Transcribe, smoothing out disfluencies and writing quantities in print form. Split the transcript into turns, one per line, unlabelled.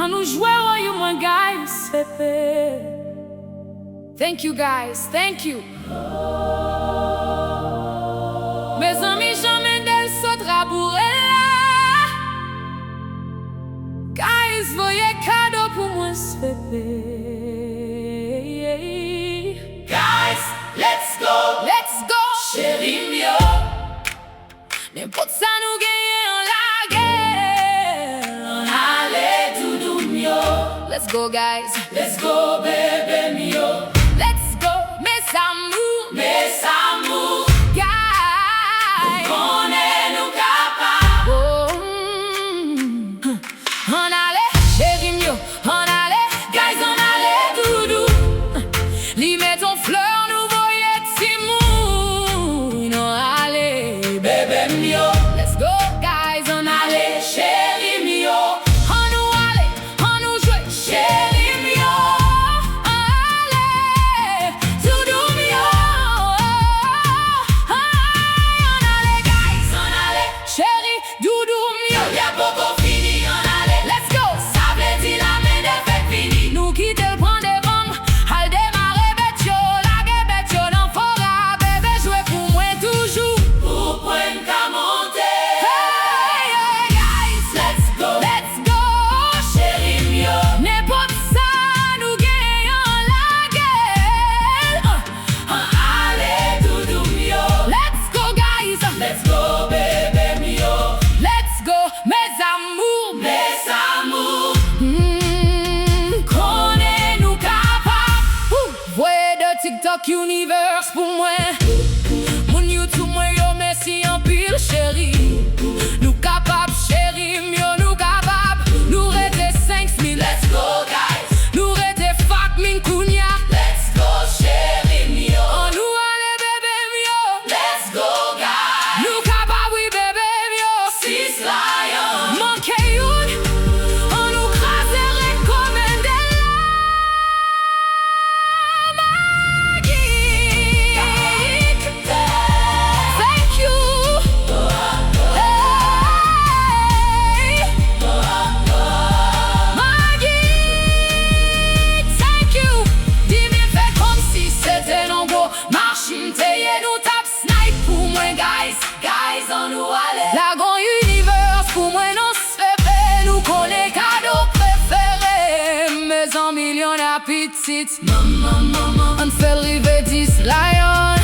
An nou jwe royo mwen guys, pepe. Thank you guys, thank you. Mes amis jamais del sot raboure la. Guys, voye cadeau pour moi, pepe.
Guys, let's go.
Let's go.
Chéri m yo.
N'importe ça nous gagne en la guerre.
Ale doudou m yo.
Let's go guys.
Let's go bébé m yo.
Let's go mes amours.
Mes amours.
Guys.
On est nous capables.
Oh, on allait chéri m yo. On allait.
Guys, on allait doudou.
Li met ton fleur nous voyait si moun. On allait
Bébé m yo.
Let's go guys. On allait
Chéri m yo.
on nous allait. On nous jouait
Chéri m yo.
On allait doudou m yo. On allait guys.
On allait.
Chéri doudou m yo.
Y'a beaucoup fini, on allait.
Let's go.
Ça veut dire la main de fait fini.
Nous quitter le point des rangs. Al démarrer bête yo. La bête yo dans fora. Bébé jouer pour moi toujours.
Pour point qu'à monter.
Hey, hey, guys.
Let's go.
Let's go.
Chéri m yo.
N'importe ça nous gagnons la guerre.
Ale doudou m yo.
Let's go guys.
Let's go bébé m yo.
Let's go mes amours.
Mes amours.
Connais-nous capables. Voyez de TikTok Universe pour moi. Mon YouTube moi yo merci anpil chéri. Nous capables chéri m yo nous capables. Nous rete 5000.
Let's go guys.
Nous rete fuck min kounya.
Let's go chéri m yo.
On nous allait bébé m yo.
Let's go guys.
Nous capables oui bébé m yo.
Six lions.
Manque youn. On nous crase recommande la Mizik. Thank you. Hey. Mizik. Thank you. Dis-moi fait comme si c'était non gros. Machine t'ayez nous tap snipe pour moi guys.
Guys, on nous allait.
La grand univers pour moi non se fait. Nous connaît cadeau préféré. Mes en millions d'appétit.
Maman, maman.
On fait river 10 lions.